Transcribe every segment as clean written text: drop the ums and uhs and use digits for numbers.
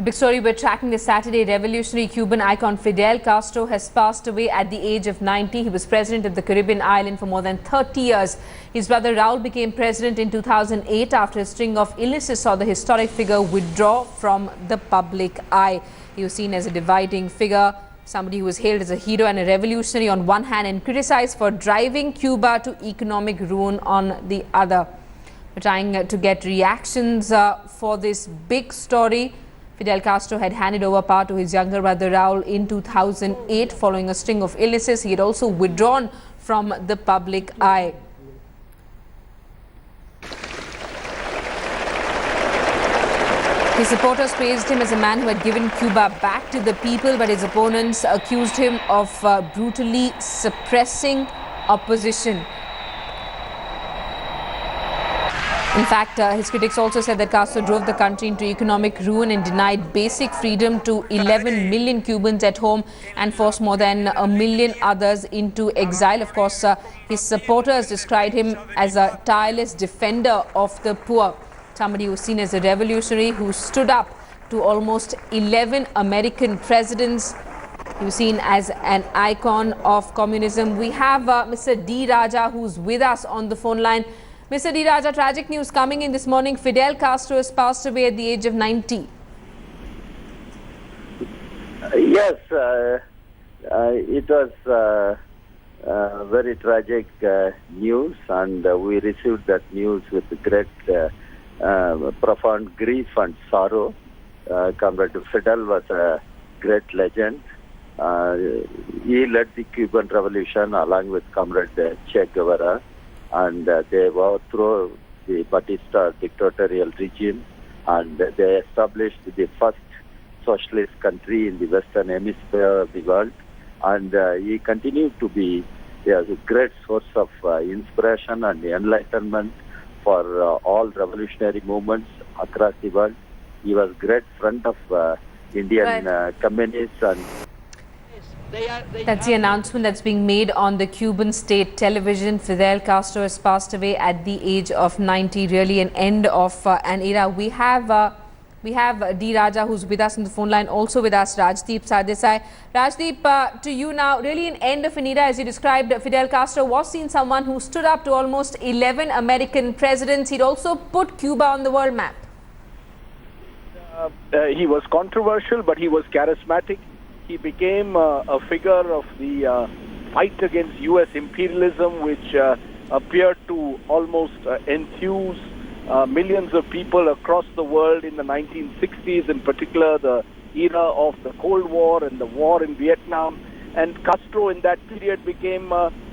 Big story we're tracking this Saturday. Revolutionary Cuban icon Fidel Castro has passed away at the age of 90. He was president of the Caribbean island for more than 30 years. His brother Raul became president in 2008 after a string of illnesses saw the historic figure withdraw from the public eye. He was seen as a dividing figure, somebody who was hailed as a hero and a revolutionary on one hand and criticized for driving Cuba to economic ruin on the other. We're trying to get reactions for this big story. Fidel Castro had handed over power to his younger brother Raul in 2008 following a string of illnesses. He had also withdrawn from the public eye. His supporters praised him as a man who had given Cuba back to the people, but his opponents accused him of brutally suppressing opposition. In fact, his critics also said that Castro drove the country into economic ruin and denied basic freedom to 11 million Cubans at home and forced more than 1 million others into exile. Of course, his supporters described him as a tireless defender of the poor, somebody who was seen as a revolutionary who stood up to almost 11 American presidents. He was seen as an icon of communism. We have Mr. D. Raja, who's with us on the phone line. Mr. D. Raja, tragic news coming in this morning. Fidel Castro has passed away at the age of 90. Yes, it was very tragic news, and we received that news with great profound grief and sorrow. Comrade Fidel was a great legend. He led the Cuban Revolution along with Comrade Che Guevara, and they overthrew the Batista dictatorial regime, and they established the first socialist country in the Western Hemisphere of the world. And he continued to be a great source of inspiration and enlightenment for all revolutionary movements across the world. He was great friend of Indian communists. And that's the announcement that's being made on the Cuban state television. Fidel Castro has passed away at the age of 90. Really an end of an era. We have D. Raja, who's with us on the phone line, also with us Rajdeep Sardesai. Rajdeep, to you now, really an end of an era. As you described, Fidel Castro was seen someone who stood up to almost 11 American presidents. He'd also put Cuba on the world map. He was controversial, but he was charismatic. He became a figure of the fight against U.S. imperialism, which appeared to almost enthuse millions of people across the world in the 1960s, in particular the era of the Cold War and the war in Vietnam. And Castro in that period became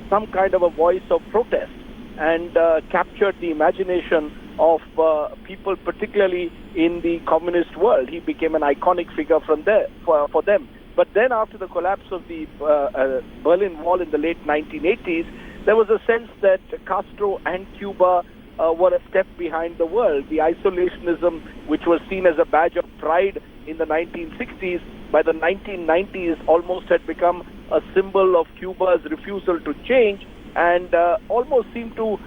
some kind of a voice of protest and captured the imagination of people, particularly in the communist world. He became an iconic figure from there for them. But then after the collapse of the Berlin Wall in the late 1980s, there was a sense that Castro and Cuba were a step behind the world. The isolationism, which was seen as a badge of pride in the 1960s, by the 1990s almost had become a symbol of Cuba's refusal to change, and almost seemed to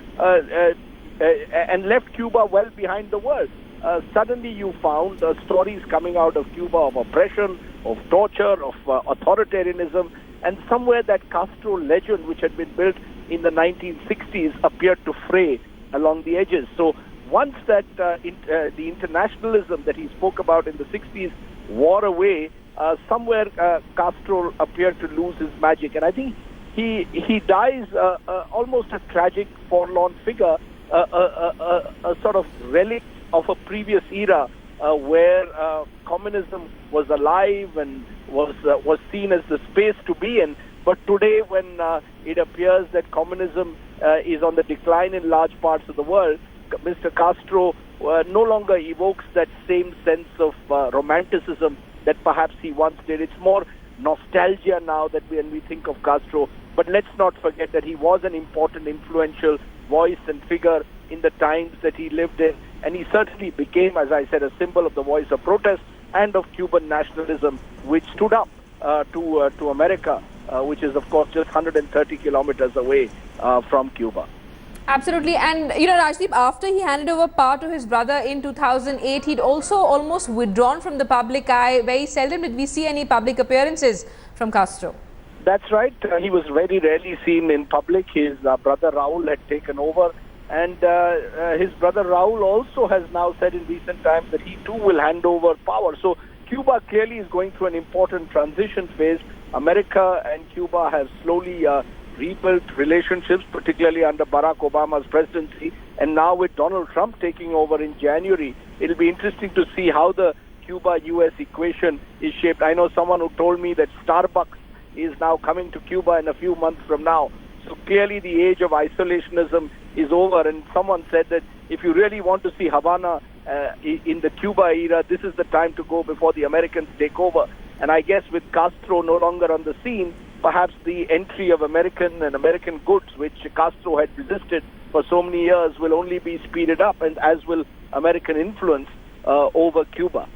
and left Cuba well behind the world. Suddenly you found stories coming out of Cuba of oppression, of torture, of authoritarianism, and somewhere that Castro legend, which had been built in the 1960s, appeared to fray along the edges. So once that the internationalism that he spoke about in the 60s wore away, somewhere Castro appeared to lose his magic. And I think he dies almost a tragic, forlorn figure, a sort of relic of a previous era where communism was alive and was seen as the space to be in. But today, when it appears that communism is on the decline in large parts of the world, Mr. Castro no longer evokes that same sense of romanticism that perhaps he once did. It's more nostalgia now that when we think of Castro. But let's not forget that he was an important, influential voice and figure in the times that he lived in. And he certainly became, as I said, a symbol of the voice of protest and of Cuban nationalism, which stood up to America, which is, of course, just 130 kilometers away from Cuba. Absolutely. And, Rajdeep, after he handed over power to his brother in 2008, he'd also almost withdrawn from the public eye. Very seldom did we see any public appearances from Castro. That's right. He was very rarely seen in public. His brother Raul had taken over. And his brother Raul also has now said in recent times that he too will hand over power. So Cuba clearly is going through an important transition phase. America and Cuba have slowly rebuilt relationships, particularly under Barack Obama's presidency. And now with Donald Trump taking over in January, it'll be interesting to see how the Cuba-US equation is shaped. I know someone who told me that Starbucks is now coming to Cuba in a few months from now. So clearly the age of isolationism is over, and someone said that if you really want to see Havana in the Cuba era, this is the time to go before the Americans take over. And I guess with Castro no longer on the scene, perhaps the entry of American and American goods, which Castro had resisted for so many years, will only be speeded up, and as will American influence over Cuba.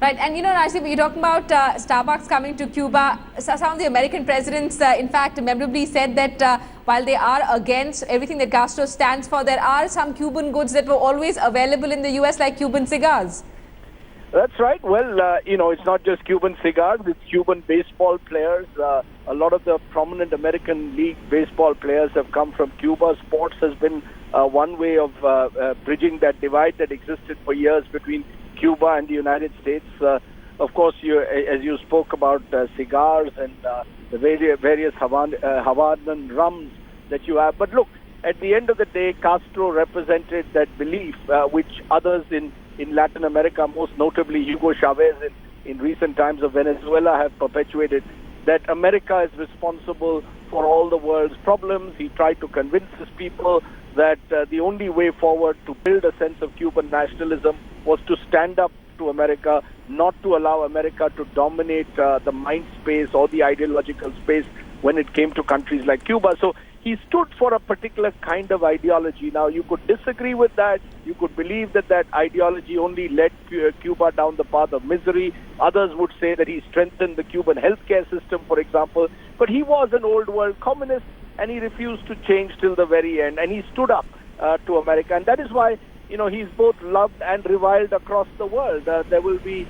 Right, and Rajdeep, you're talking about Starbucks coming to Cuba. So some of the American presidents, in fact, memorably said that while they are against everything that Castro stands for, there are some Cuban goods that were always available in the US, like Cuban cigars. That's right. Well, it's not just Cuban cigars, it's Cuban baseball players. A lot of the prominent American League baseball players have come from Cuba. Sports has been one way of bridging that divide that existed for years between Cuba and the United States. Of course, as you spoke about cigars and the various Havanan rums that you have. But look, at the end of the day, Castro represented that belief which others in Latin America, most notably Hugo Chavez in recent times of Venezuela, have perpetuated, that America is responsible for all the world's problems. He tried to convince his people that the only way forward to build a sense of Cuban nationalism was to stand up to America, not to allow America to dominate the mind space or the ideological space when it came to countries like Cuba. So he stood for a particular kind of ideology. Now, you could disagree with that. You could believe that that ideology only led Cuba down the path of misery. Others would say that he strengthened the Cuban healthcare system, for example. But he was an old world communist, and he refused to change till the very end. And he stood up to America. And that is why, he's both loved and reviled across the world. There will be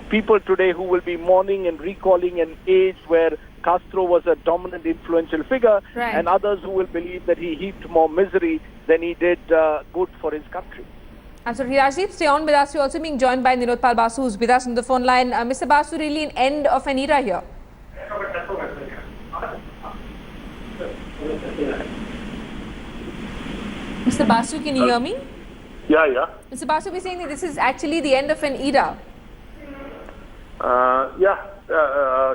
people today who will be mourning and recalling an age where Castro was a dominant, influential figure, right, and others who will believe that he heaped more misery than he did good for his country. Absolutely. Rajdeep, stay on with us. We're also being joined by Nilotpal Basu, who's with us on the phone line. Mr. Basu, really an end of an era here? Mr. Basu, can you hear me? Yeah. Mr. Basu, we're saying that this is actually the end of an era.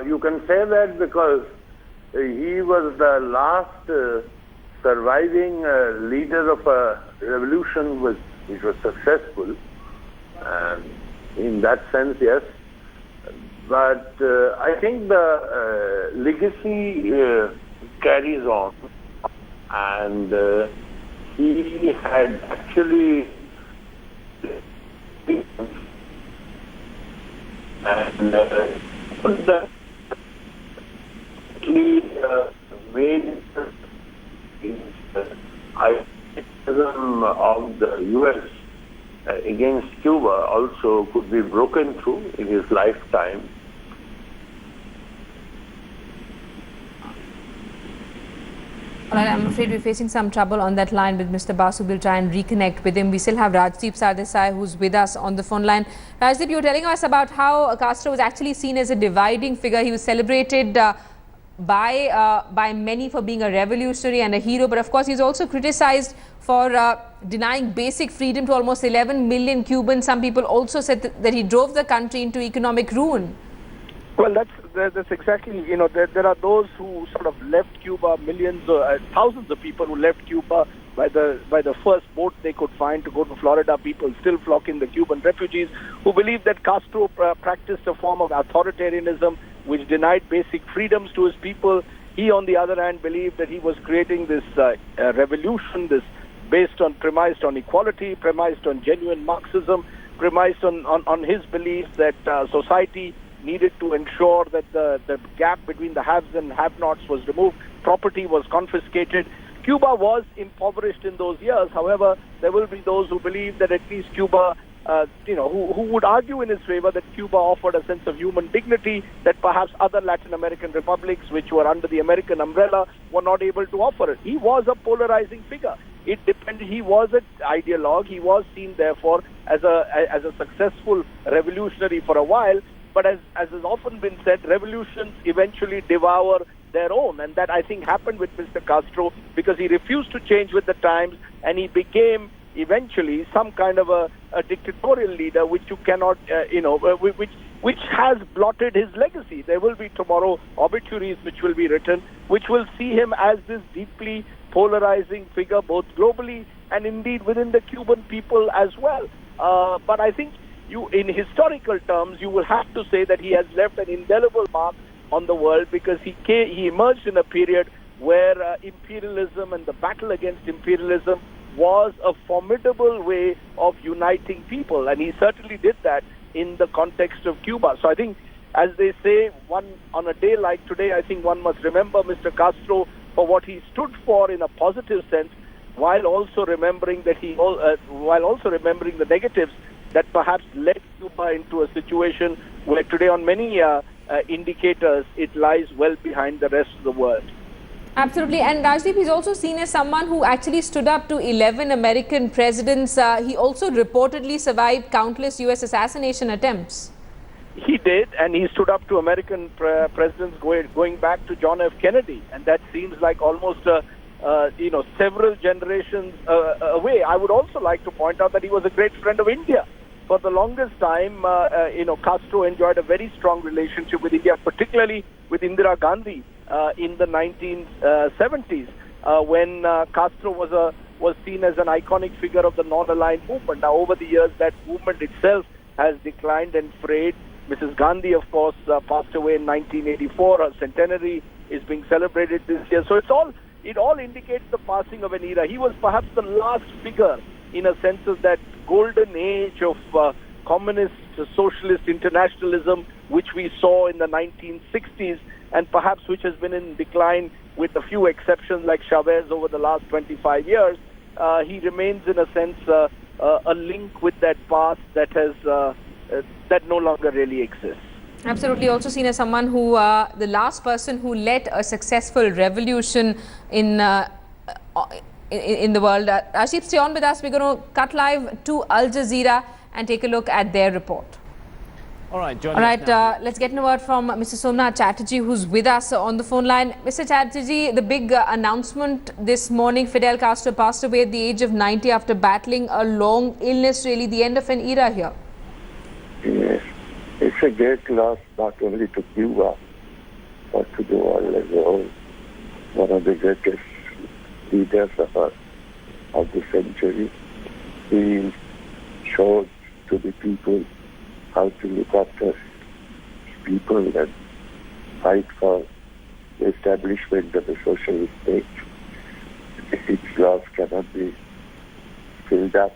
You can say that because he was the last surviving leader of a revolution which was successful. And in that sense, yes. But I think the legacy carries on. And he had actually made criticism of the U.S. Against Cuba also could be broken through in his lifetime. All right, I'm afraid we're facing some trouble on that line with Mr. Basu. We'll try and reconnect with him. We still have Rajdeep Sardesai, who's with us on the phone line. Rajdeep, you were telling us about how Castro was actually seen as a dividing figure. He was celebrated by many for being a revolutionary and a hero, but of course he's also criticized for denying basic freedom to almost 11 million Cubans. Some people also said that he drove the country into economic ruin. Well, that's exactly, there are those who sort of left Cuba, millions, thousands of people who left Cuba by the first boat they could find to go to Florida. People still flocking the Cuban refugees who believe that Castro practiced a form of authoritarianism which denied basic freedoms to his people. He, on the other hand, believed that he was creating this revolution, this premised on equality, premised on genuine Marxism, premised on his belief that society needed to ensure that the gap between the haves and have-nots was removed, property was confiscated. Cuba was impoverished in those years. However, there will be those who believe that at least Cuba, who would argue in his favor that Cuba offered a sense of human dignity that perhaps other Latin American republics, which were under the American umbrella, were not able to offer it. He was a polarizing figure. It depended. He was an ideologue. He was seen, therefore, as a successful revolutionary for a while. But as has often been said, revolutions eventually devour their own, and that I think happened with Mr. Castro because he refused to change with the times, and he became eventually some kind of a dictatorial leader, which you cannot, which has blotted his legacy. There will be tomorrow obituaries which will be written, which will see him as this deeply polarizing figure, both globally and indeed within the Cuban people as well. But I think in historical terms, you will have to say that he has left an indelible mark on the world because he emerged in a period where imperialism and the battle against imperialism was a formidable way of uniting people, and he certainly did that in the context of Cuba. So I think, as they say, on a day like today, I think one must remember Mr. Castro for what he stood for in a positive sense, while also remembering that the negatives that perhaps led Cuba into a situation where today, on many indicators, it lies well behind the rest of the world. Absolutely. And Rajdeep, he's also seen as someone who actually stood up to 11 American presidents. He also reportedly survived countless U.S. assassination attempts. He did, and he stood up to American presidents going back to John F. Kennedy, and that seems like almost several generations away. I would also like to point out that he was a great friend of India. For the longest time, Castro enjoyed a very strong relationship with India, particularly with Indira Gandhi in the 1970s, when Castro was seen as an iconic figure of the non-aligned movement. Now, over the years, that movement itself has declined and frayed. Mrs. Gandhi, of course, passed away in 1984. Her centenary is being celebrated this year. So it all indicates the passing of an era. He was perhaps the last figure, in a sense, of that golden age of communist, socialist internationalism, which we saw in the 1960s, and perhaps which has been in decline with a few exceptions like Chavez over the last 25 years. He remains, in a sense, a link with that past that has that no longer really exists. Absolutely. Also seen as someone who, the last person who led a successful revolution in the world. Rashid, stay on with us. We're going to cut live to Al Jazeera and take a look at their report. All right, let's get a word from Mr. Somnath Chatterjee, who's with us on the phone line. Mr. Chatterjee, the big announcement this morning, Fidel Castro passed away at the age of 90 after battling a long illness, really the end of an era here. Yes, it's a great loss not only to Cuba, but to the world as a whole. One of the greatest leaders of the century. He showed to the people how to look after people and fight for the establishment of a socialist state. Its loss cannot be filled up.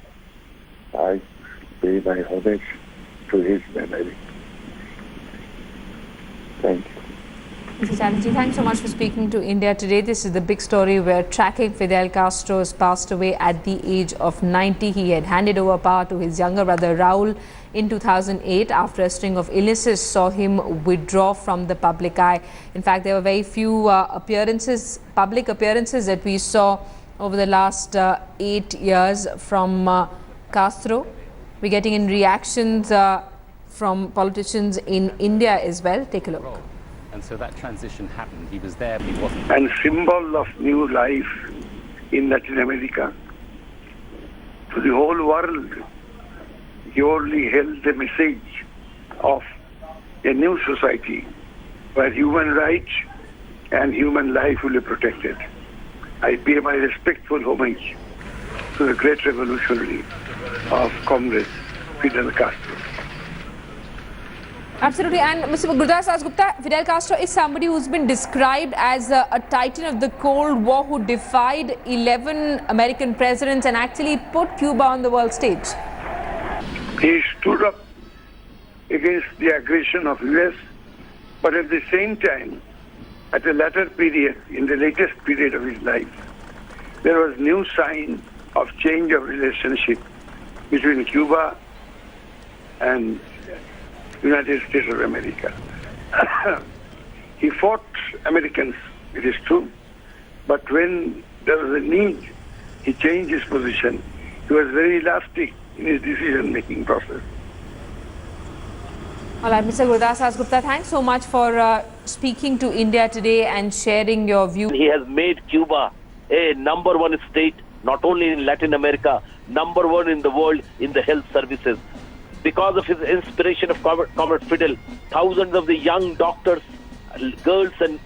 I pay my homage to his memory. Thank you. Mr. Chatterjee, thanks so much for speaking to India today. This is the big story. We're tracking Fidel Castro has passed away at the age of 90. He had handed over power to his younger brother Raul in 2008 after a string of illnesses saw him withdraw from the public eye. In fact, there were very few public appearances that we saw over the last 8 years from Castro. We're getting in reactions from politicians in India as well. Take a look. And so that transition happened. He was there, but he wasn't. And symbol of new life in Latin America. To the whole world, he only held the message of a new society where human rights and human life will be protected. I pay my respectful homage to the great revolutionary of Comrade Fidel Castro. Absolutely. And Mr. Gurdas Gupta, Fidel Castro is somebody who's been described as a titan of the Cold War who defied 11 American presidents and actually put Cuba on the world stage. He stood up against the aggression of US, but at the same time, at a later period, in the latest period of his life, there was new sign of change of relationship between Cuba and United States of America. He fought Americans, it is true, but when there was a need, he changed his position. He was very elastic in his decision-making process. All right, Mr. Gurdas Gupta, thanks so much for speaking to India today and sharing your view. He has made Cuba a #1 state, not only in Latin America, #1 in the world in the health services. Because of his inspiration of Comrade Fidel, thousands of the young doctors, girls and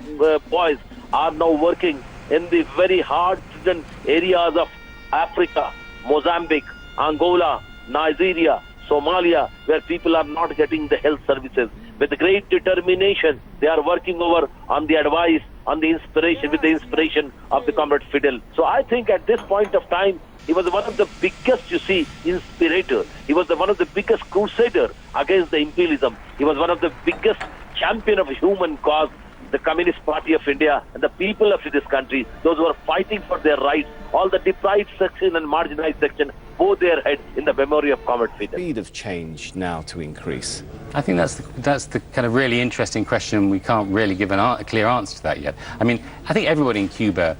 boys are now working in the very hard-hidden areas of Africa, Mozambique, Angola, Nigeria, Somalia, where people are not getting the health services. With great determination, they are working over on the advice, on the inspiration, with the inspiration of the Comrade Fidel. So I think at this point of time, he was one of the biggest, inspirators. He was one of the biggest crusader against the imperialism. He was one of the biggest champion of human cause. The Communist Party of India and the people of this country, those who are fighting for their rights, all the deprived section and marginalized section, bow their heads in the memory of Comrade Fidel. Speed of change now to increase? I think that's the kind of really interesting question. We can't really give a clear answer to that yet. I mean, I think everybody in Cuba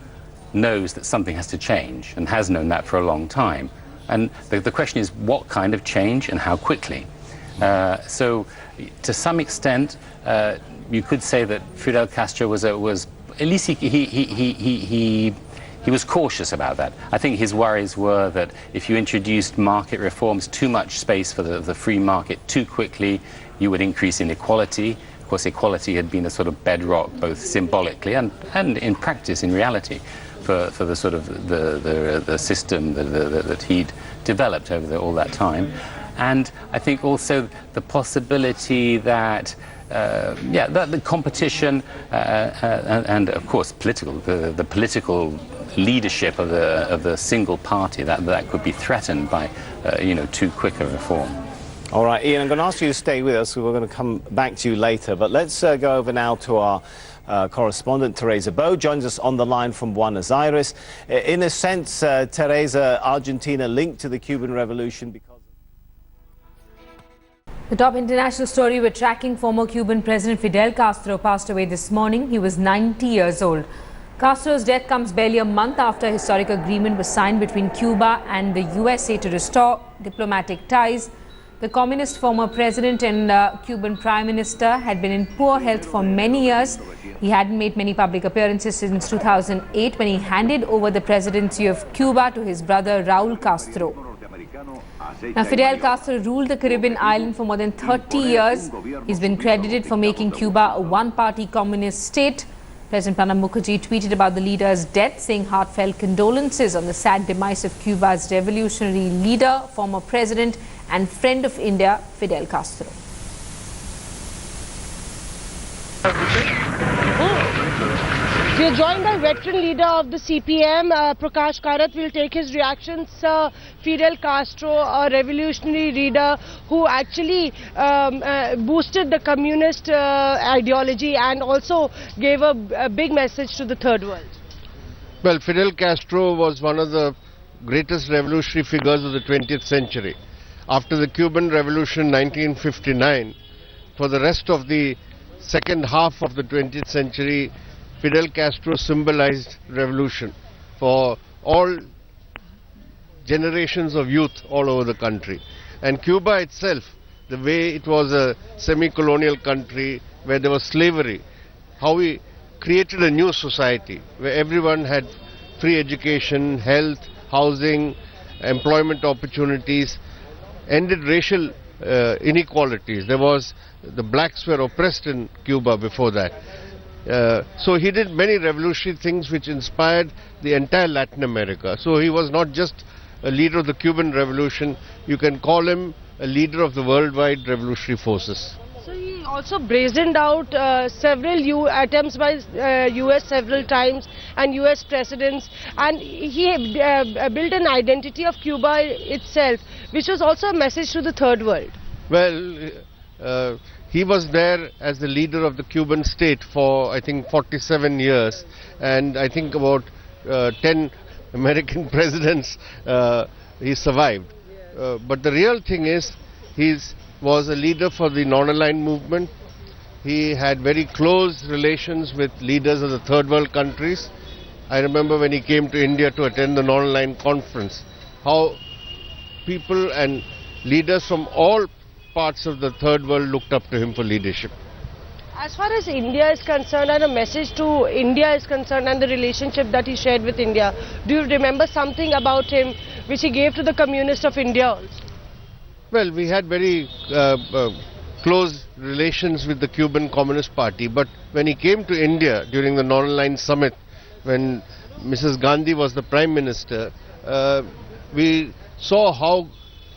knows that something has to change and has known that for a long time. And the question is what kind of change and how quickly. So to some extent, you could say that Fidel Castro was at least he was cautious about that. I think his worries were that if you introduced market reforms, too much space for the free market too quickly, you would increase inequality. Of course, equality had been a sort of bedrock, both symbolically and in practice, in reality, for the sort of the system that he'd developed over all that time. And I think also the possibility that the competition and of course the political leadership of the single party that could be threatened by too quick a reform. All right, Ian, I'm going to ask you to stay with us. We're going to come back to you later, but let's go over now to our correspondent Teresa Bo joins us on the line from Buenos Aires. In a sense, Teresa, Argentina linked to the Cuban Revolution because the top international story we're tracking: former Cuban President Fidel Castro passed away this morning. He was 90 years old. Castro's death comes barely a month after a historic agreement was signed between Cuba and the USA to restore diplomatic ties. The communist former president and Cuban prime minister had been in poor health for many years. He hadn't made many public appearances since 2008 when he handed over the presidency of Cuba to his brother Raul Castro. Now, Fidel Castro ruled the Caribbean island for more than 30 years. He's been credited for making Cuba a one-party communist state. President Pranab Mukherjee tweeted about the leader's death, saying heartfelt condolences on the sad demise of Cuba's revolutionary leader, former president and friend of India, Fidel Castro. We are joined by veteran leader of the CPM, Prakash Karat. Will take his reactions. Fidel Castro, a revolutionary leader who actually boosted the communist ideology and also gave a big message to the third world. Well, Fidel Castro was one of the greatest revolutionary figures of the 20th century. After the Cuban Revolution 1959, for the rest of the second half of the 20th century, Fidel Castro symbolized revolution for all generations of youth all over the country. And Cuba itself, the way it was a semi-colonial country where there was slavery, how he created a new society where everyone had free education, health, housing, employment opportunities, ended racial inequalities. The blacks were oppressed in Cuba before that. So he did many revolutionary things which inspired the entire Latin America. So he was not just a leader of the Cuban Revolution, you can call him a leader of the worldwide revolutionary forces. So he also brazened out several attempts by US several times and US presidents, and he built an identity of Cuba itself, which was also a message to the third world. Well, he was there as the leader of the Cuban state for, I think, 47 years, and I think about 10 American presidents he survived. But the real thing is, he was a leader for the non-aligned movement. He had very close relations with leaders of the third world countries. I remember when he came to India to attend the non-aligned conference, how people and leaders from all parts of the third world looked up to him for leadership. As far as India is concerned and a message to India is concerned and the relationship that he shared with India, do you remember something about him which he gave to the communists of India also? Well, we had very close relations with the Cuban Communist Party, but when he came to India during the non-aligned summit, when Mrs. Gandhi was the Prime Minister, we saw how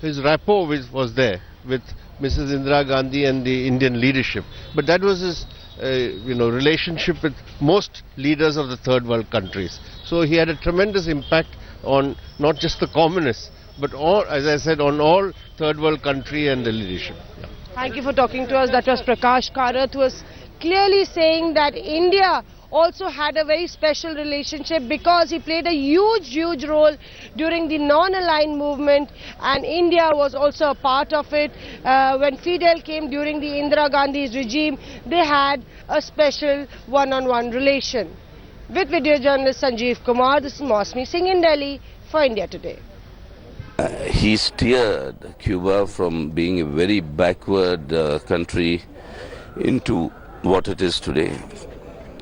his rapport was there with Mrs. Indira Gandhi and the Indian leadership. But that was his relationship with most leaders of the third world countries. So he had a tremendous impact on not just the communists, but all, as I said, on all third world country and the leadership. Yeah. Thank you for talking to us. That was Prakash Karath, who was clearly saying that India also had a very special relationship because he played a huge role during the non-aligned movement, and India was also a part of it. When Fidel came during the Indira Gandhi's regime, they had a special one-on-one relation. With video journalist Sanjeev Kumar, this is Mosmi Singh in Delhi for India Today. He steered Cuba from being a very backward country into what it is today.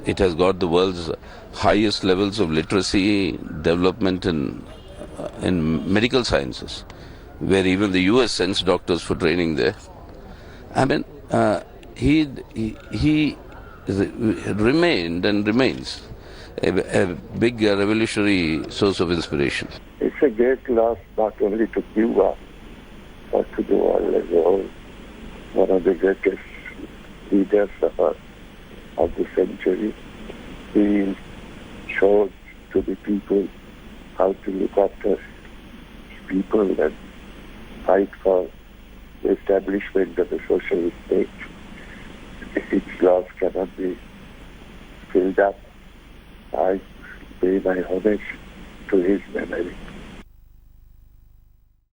It has got the world's highest levels of literacy, development in medical sciences, where even the US sends doctors for training there. I mean, he remained and remains a big revolutionary source of inspiration. It's a great loss not only to Cuba, but to the world as a whole. One of the greatest leaders of the century. He showed to the people how to look after people and fight for the establishment of the socialist state. Its loss cannot be filled up. I pay my homage to his memory.